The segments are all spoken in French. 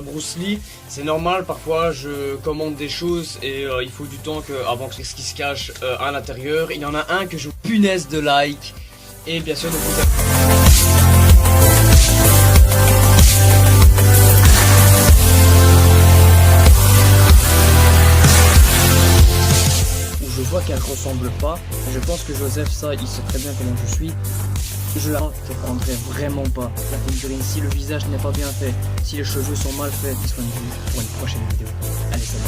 Bruce Lee. C'est normal, parfois je commande des choses et il faut du temps avant que ce qui se cache à l'intérieur. Il y en a un que je punaise de like. Et bien sûr, je vois qu'elle ressemble pas. Je pense que Joseph, ça, il sait très bien comment je suis. Je la prendrai vraiment pas. La figurine, si le visage n'est pas bien fait, si les cheveux sont mal faits, disponible pour une prochaine vidéo. Allez, salut.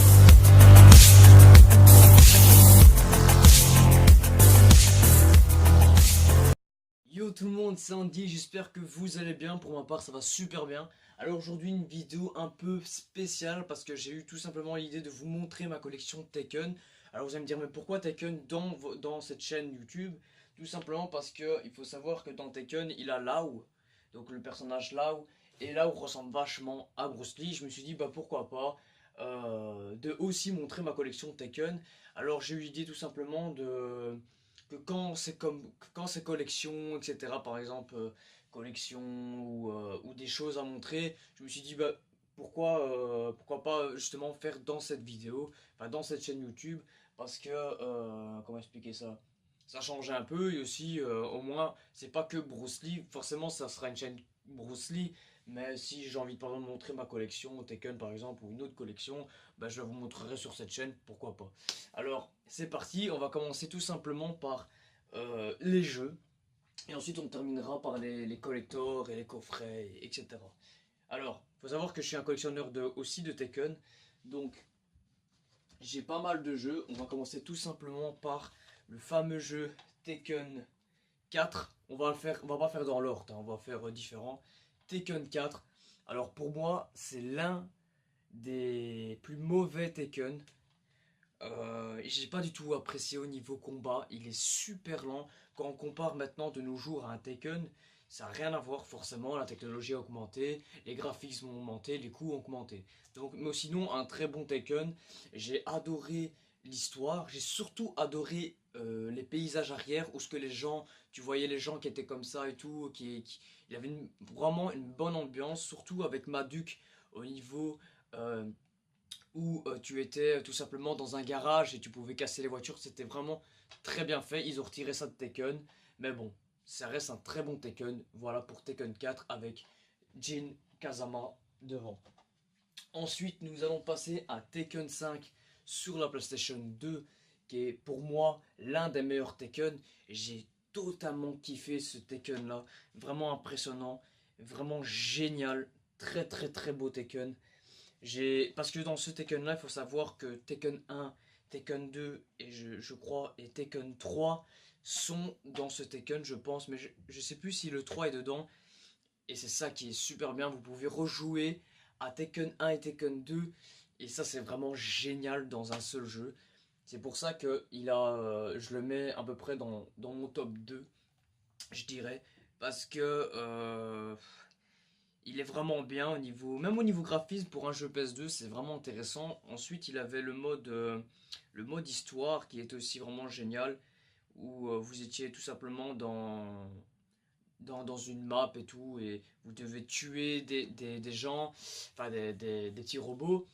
Yo tout le monde, c'est Andy, j'espère que vous allez bien. Pour ma part, ça va super bien. Alors aujourd'hui, une vidéo un peu spéciale parce que j'ai eu tout simplement l'idée de vous montrer ma collection Taken. Alors vous allez me dire, mais pourquoi Taken dans cette chaîne YouTube? Tout simplement parce que il faut savoir que dans Taken, il a Lau, donc le personnage Lau, et Lau ressemble vachement à Bruce Lee. Je me suis dit, bah pourquoi pas de aussi montrer ma collection Taken. Alors j'ai eu l'idée tout simplement que quand c'est collection, etc., par exemple collection ou des choses à montrer, je me suis dit, bah pourquoi pas justement faire dans cette vidéo, enfin dans cette chaîne YouTube, parce que, comment expliquer ça? Ça change un peu et aussi, au moins, c'est pas que Bruce Lee, forcément ça sera une chaîne Bruce Lee, mais si j'ai envie de par exemple montrer ma collection Taken par exemple ou une autre collection, bah, je vous montrerai sur cette chaîne, pourquoi pas. Alors c'est parti, on va commencer tout simplement par les jeux et ensuite on terminera par les collectors et les coffrets, etc. Alors, il faut savoir que je suis un collectionneur aussi de Taken, donc j'ai pas mal de jeux. On va commencer tout simplement par le fameux jeu Taken 4. On va pas faire dans l'ordre, hein, on va faire différent. Taken 4. Alors pour moi, c'est l'un des plus mauvais Taken. J'ai pas du tout apprécié au niveau combat. Il est super lent. Quand on compare maintenant de nos jours à un Taken, ça n'a rien à voir forcément. La technologie a augmenté, les graphismes ont augmenté, les coûts ont augmenté. Donc, mais sinon, un très bon Taken. J'ai adoré l'histoire. J'ai surtout adoré les paysages arrière où ce que les gens, tu voyais les gens qui étaient comme ça et tout, il y avait vraiment une bonne ambiance, surtout avec Maduk au niveau où tu étais tout simplement dans un garage et tu pouvais casser les voitures. C'était vraiment très bien fait. Ils ont retiré ça de Taken, mais bon, ça reste un très bon Taken. Voilà pour Taken 4 avec Jin Kazama devant. Ensuite, nous allons passer à Taken 5 sur la PlayStation 2, qui est pour moi l'un des meilleurs Taken. J'ai totalement kiffé ce Taken là, vraiment impressionnant, vraiment génial, très très très beau Taken. Parce que dans ce Taken là, il faut savoir que Taken 1, Taken 2 et je crois et Taken 3 sont dans ce Taken, je pense, mais je sais plus si le 3 est dedans. Et c'est ça qui est super bien, vous pouvez rejouer à Taken 1 et Taken 2 et ça c'est vraiment génial dans un seul jeu. C'est pour ça que je le mets à peu près dans mon top 2, je dirais, parce que il est vraiment bien même au niveau graphisme pour un jeu PS2, c'est vraiment intéressant. Ensuite, il avait le mode histoire qui était aussi vraiment génial, où vous étiez tout simplement dans une map et tout, et vous devez tuer des gens, enfin des petits robots.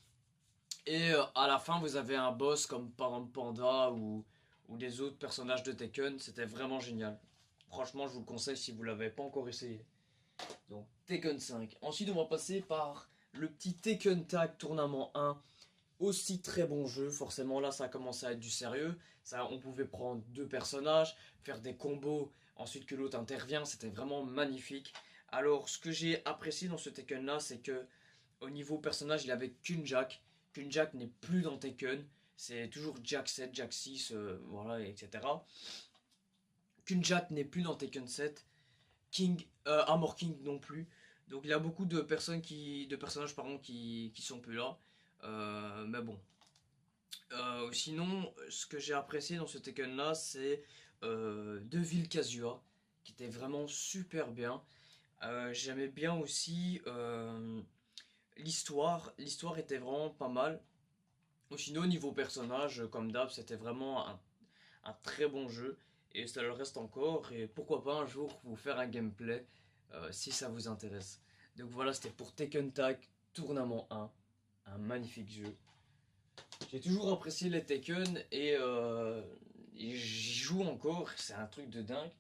Et à la fin, vous avez un boss comme par exemple Panda ou des autres personnages de Tekken. C'était vraiment génial. Franchement, je vous le conseille si vous ne l'avez pas encore essayé. Donc Tekken 5. Ensuite, on va passer par le petit Tekken Tag Tournament 1. Aussi très bon jeu. Forcément, là, ça a commencé à être du sérieux. Ça, on pouvait prendre deux personnages, faire des combos, ensuite que l'autre intervient. C'était vraiment magnifique. Alors, ce que j'ai apprécié dans ce Tekken là, c'est que au niveau personnage, il avait qu'une Jack. Qu'une Jack n'est plus dans Tekken. C'est toujours Jack 7, Jack 6, voilà, etc. Qu'une Jack n'est plus dans Tekken 7. Armor King non plus. Donc il y a beaucoup de personnages pardon, qui sont plus là. Mais bon. Sinon, ce que j'ai apprécié dans ce Tekken là, c'est Devil Kazuya, qui était vraiment super bien. J'aimais bien aussi l'histoire. L'histoire était vraiment pas mal. Sinon, au niveau personnage, comme d'hab, c'était vraiment un très bon jeu. Et ça le reste encore. Et pourquoi pas un jour vous faire un gameplay si ça vous intéresse. Donc voilà, c'était pour Tekken Tag Tournament 1, un magnifique jeu. J'ai toujours apprécié les Tekken et j'y joue encore, c'est un truc de dingue.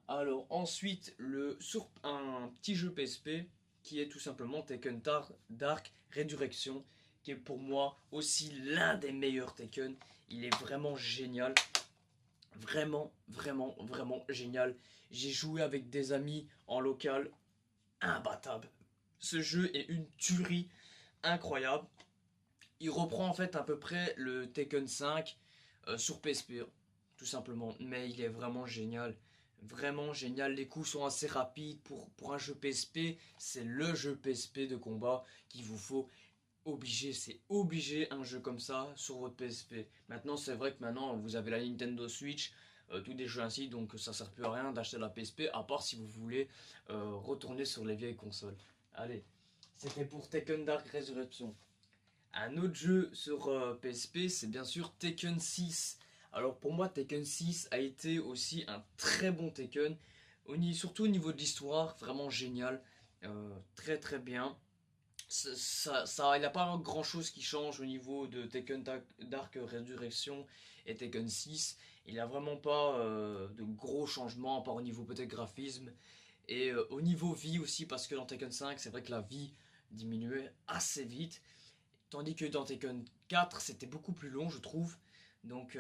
Alors ensuite, sur un petit jeu PSP qui est tout simplement Tekken Dark Resurrection, qui est pour moi aussi l'un des meilleurs Tekken. Il est vraiment génial, vraiment, vraiment, vraiment génial. J'ai joué avec des amis en local, imbattable. Ce jeu est une tuerie incroyable. Il reprend en fait à peu près le Tekken 5 sur PSP, tout simplement. Mais il est vraiment génial. Vraiment génial. Les coups sont assez rapides pour un jeu PSP. C'est le jeu PSP de combat qu'il vous faut. Obligé, c'est obligé un jeu comme ça sur votre PSP. Maintenant, c'est vrai que maintenant vous avez la Nintendo Switch, tous des jeux ainsi, donc ça sert plus à rien d'acheter la PSP, à part si vous voulez retourner sur les vieilles consoles. Allez, c'était pour Tekken Dark Resurrection. Un autre jeu sur PSP, c'est bien sûr Tekken 6. Alors pour moi, Tekken 6 a été aussi un très bon Tekken, surtout au niveau de l'histoire, vraiment génial, très très bien. Il n'y a pas grand chose qui change au niveau de Tekken Dark Resurrection et Tekken 6. Il n'y a vraiment pas de gros changements, à part au niveau peut-être graphisme. Et au niveau vie aussi, parce que dans Tekken 5, c'est vrai que la vie diminuait assez vite. Tandis que dans Tekken 4, c'était beaucoup plus long, je trouve. Donc,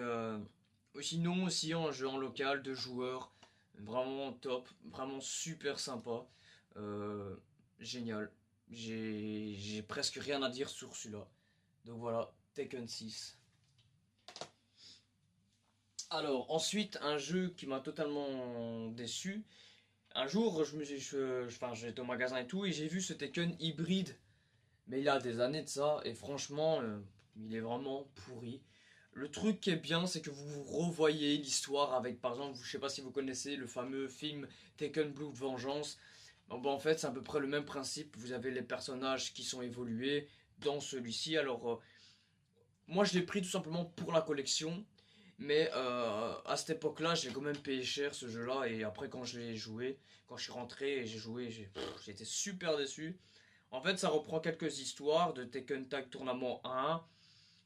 sinon aussi un jeu en local, de joueurs, vraiment top, vraiment super sympa, génial. J'ai presque rien à dire sur celui-là. Donc voilà, Tekken 6. Alors, ensuite, un jeu qui m'a totalement déçu. Un jour, j'étais au magasin et tout, et j'ai vu ce Tekken hybride. Mais il y a des années de ça, et franchement, il est vraiment pourri. Le truc qui est bien, c'est que vous revoyez l'histoire avec, par exemple, je sais pas si vous connaissez le fameux film Taken Blood Vengeance. Bon, bah, en fait, c'est à peu près le même principe. Vous avez les personnages qui sont évolués dans celui-ci. Alors, moi, je l'ai pris tout simplement pour la collection. Mais à cette époque-là, j'ai quand même payé cher ce jeu-là. Et après, quand je l'ai joué, quand je suis rentré et j'ai joué, j'ai été super déçu. En fait, ça reprend quelques histoires de Tekken Tag Tournament 1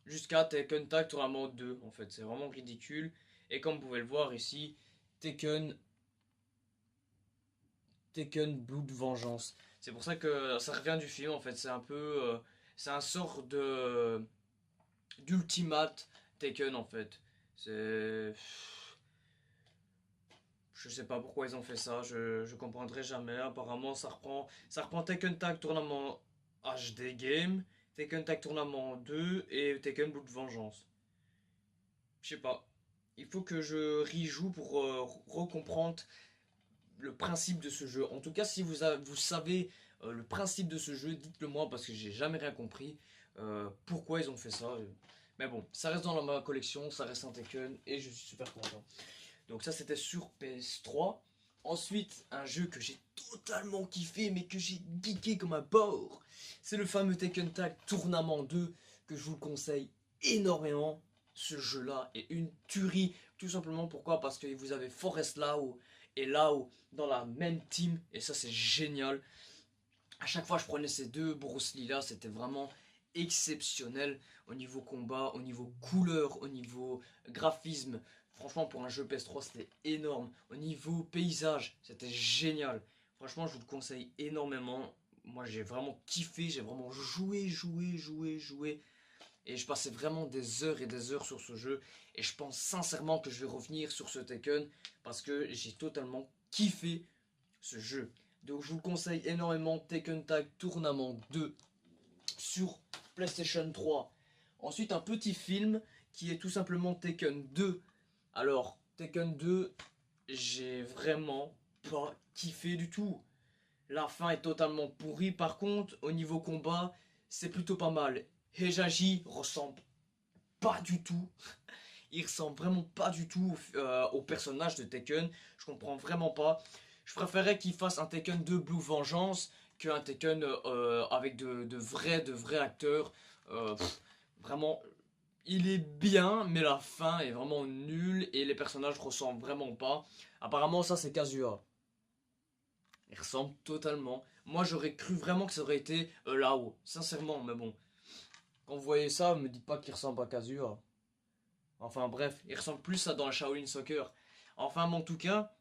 jusqu'à Tekken Tag Tournament 2. En fait, c'est vraiment ridicule. Et comme vous pouvez le voir ici, Tekken Blood Vengeance. C'est pour ça que ça revient du film. En fait, c'est un peu, c'est un sort de d'ultimate Tekken en fait. C'est, je sais pas pourquoi ils ont fait ça. Je comprendrai jamais. Apparemment, ça reprend Tekken Tag Tournament HD Game, Tekken Tag Tournament 2 et Tekken Blood Vengeance. Je sais pas. Il faut que je rejoue pour recomprendre le principe de ce jeu. En tout cas, si vous savez le principe de ce jeu, dites-le moi parce que j'ai jamais rien compris. Pourquoi ils ont fait ça. Mais bon, ça reste dans ma collection, ça reste un Tekken et je suis super content. Donc ça c'était sur PS3. Ensuite, un jeu que j'ai totalement kiffé mais que j'ai geeké comme un porc. C'est le fameux Tekken Tag Tournament 2 que je vous le conseille énormément. Ce jeu-là est une tuerie. Tout simplement pourquoi? Parce que vous avez Forest Lao et Lao dans la même team. Et ça c'est génial. À chaque fois je prenais ces deux Bruce Lee là, c'était vraiment exceptionnel au niveau combat, au niveau couleur, au niveau graphisme. Franchement, pour un jeu PS3, c'était énorme. Au niveau paysage, c'était génial. Franchement, je vous le conseille énormément. Moi, j'ai vraiment kiffé, j'ai vraiment joué. Et je passais vraiment des heures et des heures sur ce jeu. Et je pense sincèrement que je vais revenir sur ce Tekken parce que j'ai totalement kiffé ce jeu. Donc, je vous conseille énormément Tekken Tag Tournament 2 sur PlayStation 3. Ensuite, un petit film qui est tout simplement Tekken 2. Alors, Tekken 2, j'ai vraiment pas kiffé du tout. La fin est totalement pourrie. Par contre, au niveau combat, c'est plutôt pas mal. Heihachi ressemble pas du tout. Il ressemble vraiment pas du tout au personnage de Tekken. Je comprends vraiment pas. Je préférais qu'il fasse un Tekken 2 Blue Vengeance qu'un Tekken avec de vrais acteurs. Vraiment, il est bien, mais la fin est vraiment nulle et les personnages ressemblent vraiment pas. Apparemment, ça c'est Kazuha. Il ressemble totalement. Moi j'aurais cru vraiment que ça aurait été là-haut, sincèrement, mais bon. Quand vous voyez ça, me dites pas qu'il ressemble à Kazuya. Enfin bref, il ressemble plus à dans la Shaolin Soccer. Enfin, mais en tout cas,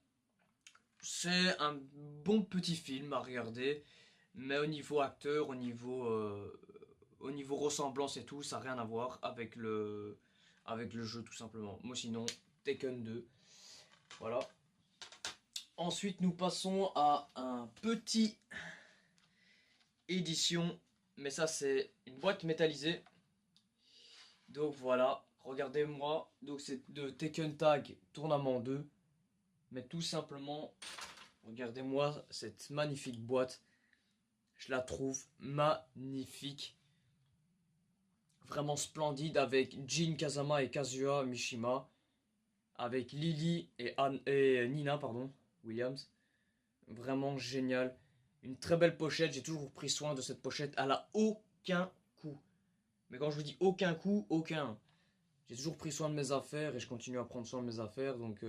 c'est un bon petit film à regarder. Mais au niveau acteur, au niveau ressemblance et tout, ça n'a rien à voir avec le jeu tout simplement. Moi sinon, Tekken 2. Voilà. Ensuite, nous passons à un petit édition. Mais ça, c'est une boîte métallisée. Donc voilà, regardez-moi. Donc c'est de Tekken Tag Tournament 2. Mais tout simplement, regardez-moi cette magnifique boîte. Je la trouve magnifique. Vraiment splendide avec Jin Kazama et Kazuya Mishima. Avec Lily et Nina, pardon, Williams. Vraiment génial. Une très belle pochette. J'ai toujours pris soin de cette pochette. Elle a aucun coup. Mais quand je vous dis aucun coup, aucun. J'ai toujours pris soin de mes affaires et je continue à prendre soin de mes affaires. Donc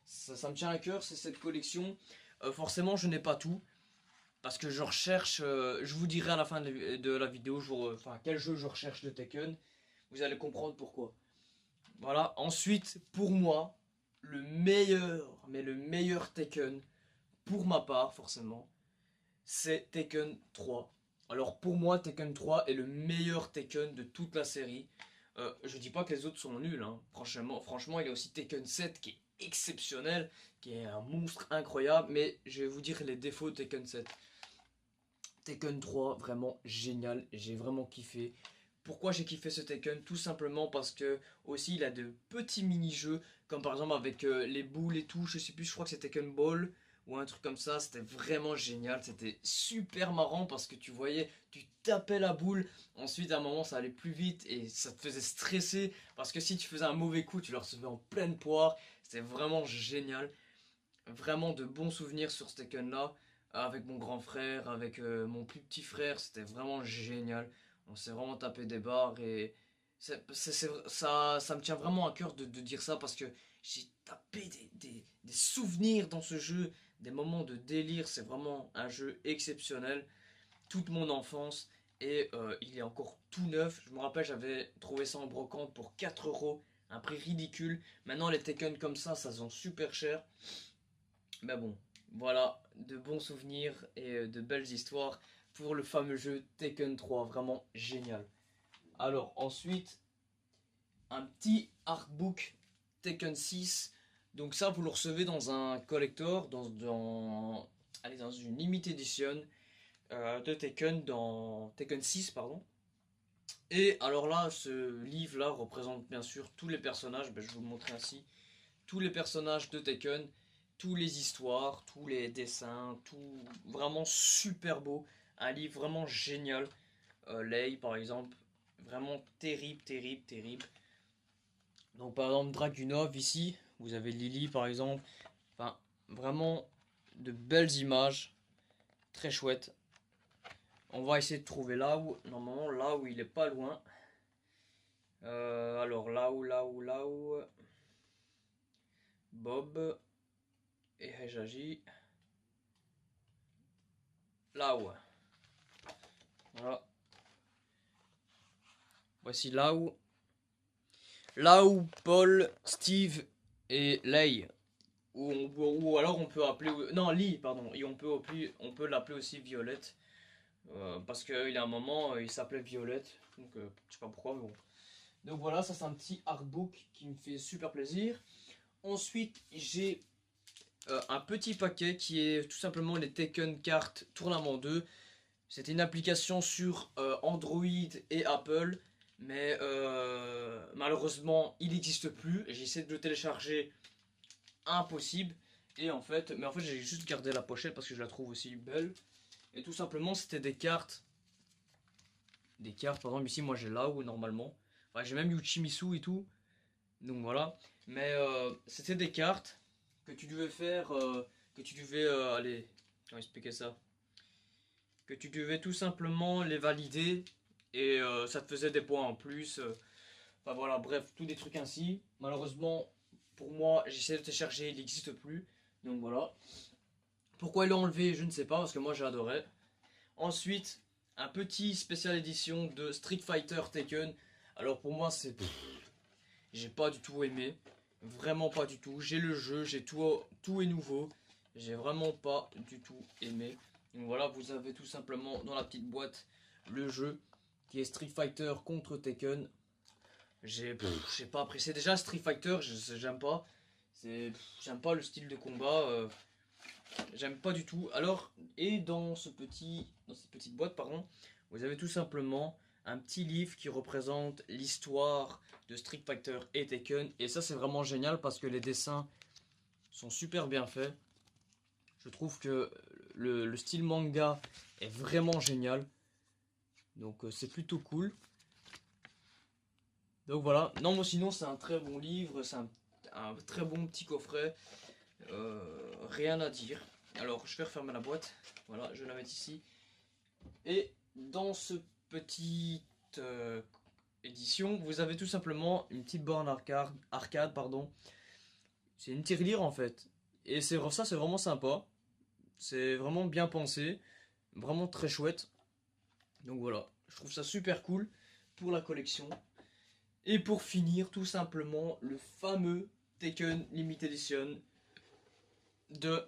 ça me tient à cœur, c'est cette collection. Forcément, je n'ai pas tout. Parce que je recherche, je vous dirai à la fin de la vidéo enfin, quel jeu je recherche de Tekken. Vous allez comprendre pourquoi. Voilà, ensuite, pour moi, le meilleur, mais le meilleur Tekken, pour ma part, forcément, c'est Tekken 3. Alors pour moi, Tekken 3 est le meilleur Tekken de toute la série. Je dis pas que les autres sont nuls, hein. Franchement, il y a aussi Tekken 7 qui est exceptionnel, qui est un monstre incroyable, mais je vais vous dire les défauts de Tekken 7. Tekken 3, vraiment génial, j'ai vraiment kiffé. Pourquoi j'ai kiffé ce Tekken? Tout simplement parce que aussi il a de petits mini-jeux, comme par exemple avec les boules et tout, je sais plus, je crois que c'est Tekken Ball ou un truc comme ça, c'était vraiment génial, c'était super marrant parce que tu voyais, tu tapais la boule, ensuite à un moment ça allait plus vite et ça te faisait stresser parce que si tu faisais un mauvais coup, tu le recevais en pleine poire, c'était vraiment génial. Vraiment de bons souvenirs sur ce Tekken là, avec mon grand frère, avec mon plus petit frère, c'était vraiment génial. On s'est vraiment tapé des barres et ça me tient vraiment à cœur de dire ça parce que j'ai tapé des souvenirs dans ce jeu, des moments de délire, c'est vraiment un jeu exceptionnel. Toute mon enfance et il est encore tout neuf. Je me rappelle, j'avais trouvé ça en brocante pour 4 euros, un prix ridicule. Maintenant, les Tekken comme ça se vend super cher. Mais bon, voilà, de bons souvenirs et de belles histoires pour le fameux jeu Tekken 3, vraiment génial. Alors ensuite, un petit artbook Tekken 6. Donc ça, vous le recevez dans un collector, allez, dans une limited edition de Tekken, dans Tekken 6, pardon. Et alors là, ce livre-là représente bien sûr tous les personnages, ben, je vais vous le montrer ainsi. Tous les personnages de Tekken, tous les histoires, tous les dessins, tout vraiment super beau. Un livre vraiment génial. Lei par exemple, vraiment terrible, terrible, terrible. Donc par exemple Dragunov ici, vous avez Lily par exemple. Enfin, vraiment de belles images, très chouettes. On va essayer de trouver normalement là où il est pas loin. Alors là où, Bob et Hejaji. Là où. Voilà. Voici là où Paul, Steve et Lei. Ou alors on peut appeler. Non, Lee, pardon. Et on peut l'appeler aussi Violette. Parce qu'il y a un moment, il s'appelait Violette. Donc je sais pas pourquoi, mais bon. Donc voilà, ça c'est un petit artbook qui me fait super plaisir. Ensuite, j'ai un petit paquet qui est tout simplement les Tekken Kart Tournament 2. C'était une application sur Android et Apple, mais malheureusement il n'existe plus. J'ai essayé de le télécharger, impossible. Mais en fait j'ai juste gardé la pochette parce que je la trouve aussi belle. Et tout simplement c'était des cartes. Par exemple ici moi j'ai là où normalement, enfin, j'ai même Yoshimitsu et tout. Donc voilà. Mais c'était des cartes que tu devais faire, allez, comment expliquer ça? Que tu devais tout simplement les valider et ça te faisait des points en plus. Enfin voilà, bref, tous des trucs ainsi. Malheureusement, pour moi, j'essaie de télécharger, il n'existe plus. Donc voilà. Pourquoi ils l'ont enlevé, je ne sais pas, parce que moi j'ai adoré. Ensuite, un petit spécial édition de Street Fighter Tekken. Alors pour moi, j'ai pas du tout aimé. Vraiment pas du tout. J'ai le jeu, j'ai tout est nouveau. J'ai vraiment pas du tout aimé. Donc voilà, vous avez tout simplement dans la petite boîte le jeu qui est Street Fighter contre Tekken. J'ai pas apprécié. Déjà Street Fighter, j'aime pas. J'aime pas le style de combat. J'aime pas du tout. Alors, et dans cette petite boîte, pardon, vous avez tout simplement un petit livre qui représente l'histoire de Street Fighter et Tekken. Et ça, c'est vraiment génial parce que les dessins sont super bien faits. Je trouve que le style manga est vraiment génial. Donc, c'est plutôt cool. Donc voilà. Non, moi sinon, c'est un très bon livre. C'est un très bon petit coffret. Rien à dire. Alors, je vais refermer la boîte. Voilà, je vais la mettre ici. Et dans ce petite édition, vous avez tout simplement une petite borne arcade, pardon. C'est une tirelire en fait. Et c'est vraiment sympa. C'est vraiment bien pensé. Vraiment très chouette. Donc voilà, je trouve ça super cool pour la collection. Et pour finir, tout simplement, le fameux Tekken Limited Edition de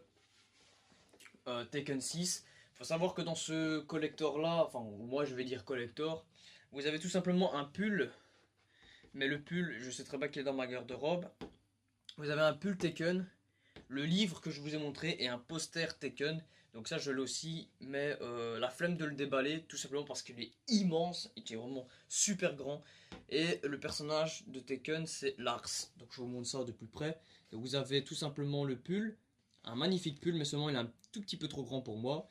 Tekken 6. Il faut savoir que dans ce collector là, enfin moi je vais dire collector, vous avez tout simplement un pull, mais le pull je sais très bien qu'il est dans ma garde-robe. Vous avez un pull Tekken, le livre que je vous ai montré et un poster Tekken. Donc ça je l'ai aussi, mais la flemme de le déballer tout simplement parce qu'il est immense, il est vraiment super grand. Et le personnage de Tekken c'est Lars, donc je vous montre ça de plus près. Donc vous avez tout simplement le pull, un magnifique pull mais seulement il est un tout petit peu trop grand pour moi.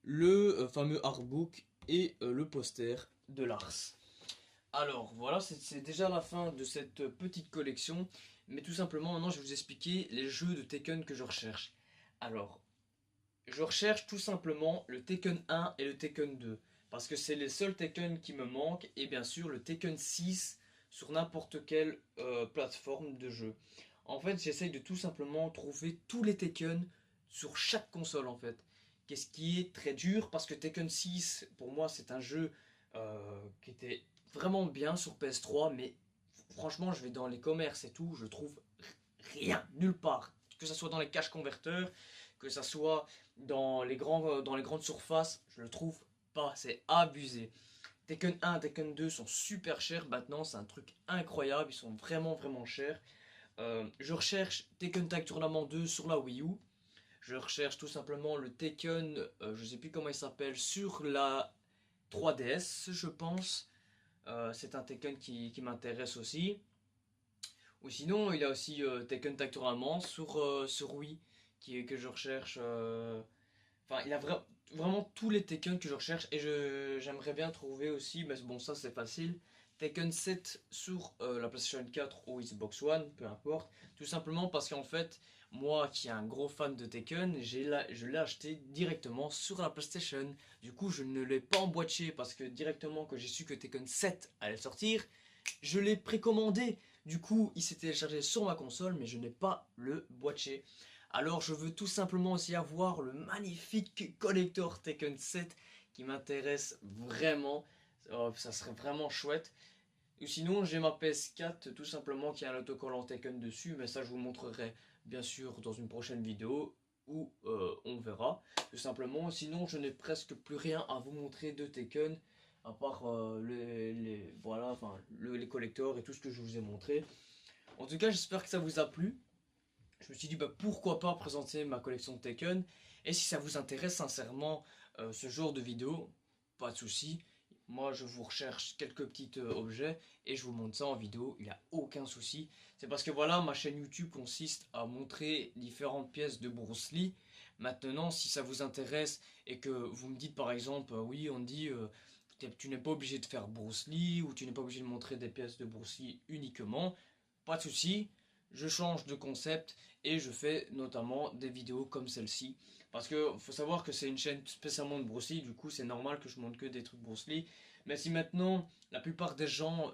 Le fameux artbook et le poster de Lars. Alors voilà, c'est déjà la fin de cette petite collection. Mais tout simplement, maintenant je vais vous expliquer les jeux de Tekken que je recherche. Alors, je recherche tout simplement le Tekken 1 et le Tekken 2. Parce que c'est les seuls Tekken qui me manquent. Et bien sûr le Tekken 6 sur n'importe quelle plateforme de jeu. En fait, j'essaye de tout simplement trouver tous les Tekken sur chaque console en fait. Qu'est-ce qui est très dur parce que Tekken 6, pour moi, c'est un jeu qui était vraiment bien sur PS3, mais franchement, je vais dans les commerces et tout, je trouve rien, nulle part. Que ce soit dans les caches converteurs, que ce soit dans les grandes surfaces, je le trouve pas, c'est abusé. Tekken 1, Tekken 2 sont super chers maintenant, c'est un truc incroyable, ils sont vraiment vraiment chers. Je recherche Tekken Tag Tournament 2 sur la Wii U. Je recherche tout simplement le Tekken, je sais plus comment il s'appelle, sur la 3DS, je pense. C'est un Tekken qui m'intéresse aussi. Ou sinon, il y a aussi Tekken Tag Tournament sur Wii que je recherche. Enfin, il y a vraiment tous les Tekken que je recherche et j'aimerais bien trouver aussi, mais bon, ça c'est facile. Tekken 7 sur la PlayStation 4 ou Xbox One, peu importe. Tout simplement parce qu'en fait, moi qui est un gros fan de Tekken, je l'ai acheté directement sur la PlayStation. Du coup, je ne l'ai pas emboîté parce que directement que j'ai su que Tekken 7 allait sortir, je l'ai précommandé. Du coup, il s'est téléchargé sur ma console, mais je n'ai pas le boîtier. Alors, je veux tout simplement aussi avoir le magnifique collector Tekken 7 qui m'intéresse vraiment. Ça serait vraiment chouette. Ou sinon, j'ai ma PS4 tout simplement qui a un autocollant Tekken dessus, mais ça, je vous montrerai bien sûr dans une prochaine vidéo où on verra. Tout simplement, sinon, je n'ai presque plus rien à vous montrer de Tekken à part voilà, enfin, les collectors et tout ce que je vous ai montré. En tout cas, j'espère que ça vous a plu. Je me suis dit, bah, pourquoi pas présenter ma collection de Tekken. Et si ça vous intéresse sincèrement ce genre de vidéo, pas de souci. Moi, je vous recherche quelques petits objets et je vous montre ça en vidéo, il n'y a aucun souci. C'est parce que voilà, ma chaîne YouTube consiste à montrer différentes pièces de Bruce Lee. Maintenant, si ça vous intéresse et que vous me dites par exemple, oui, on dit, tu n'es pas obligé de faire Bruce Lee ou tu n'es pas obligé de montrer des pièces de Bruce Lee uniquement, pas de souci. Je change de concept et je fais notamment des vidéos comme celle-ci. Parce que faut savoir que c'est une chaîne spécialement de Bruce Lee, du coup c'est normal que je montre que des trucs Bruce Lee. Mais si maintenant la plupart des gens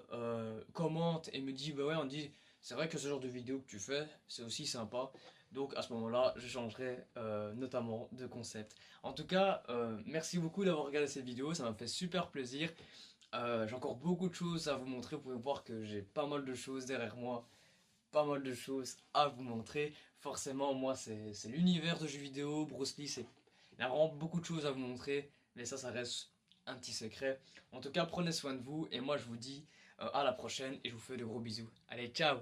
commentent et me disent bah ouais on dit c'est vrai que ce genre de vidéo que tu fais, c'est aussi sympa. Donc à ce moment-là, je changerai notamment de concept. En tout cas, merci beaucoup d'avoir regardé cette vidéo, ça m'a fait super plaisir. J'ai encore beaucoup de choses à vous montrer, vous pouvez voir que j'ai pas mal de choses derrière moi, pas mal de choses à vous montrer. Forcément, moi c'est l'univers de jeux vidéo, Bruce Lee, il y a vraiment beaucoup de choses à vous montrer, mais ça reste un petit secret. En tout cas, prenez soin de vous, et moi je vous dis à la prochaine, et je vous fais de gros bisous. Allez, ciao!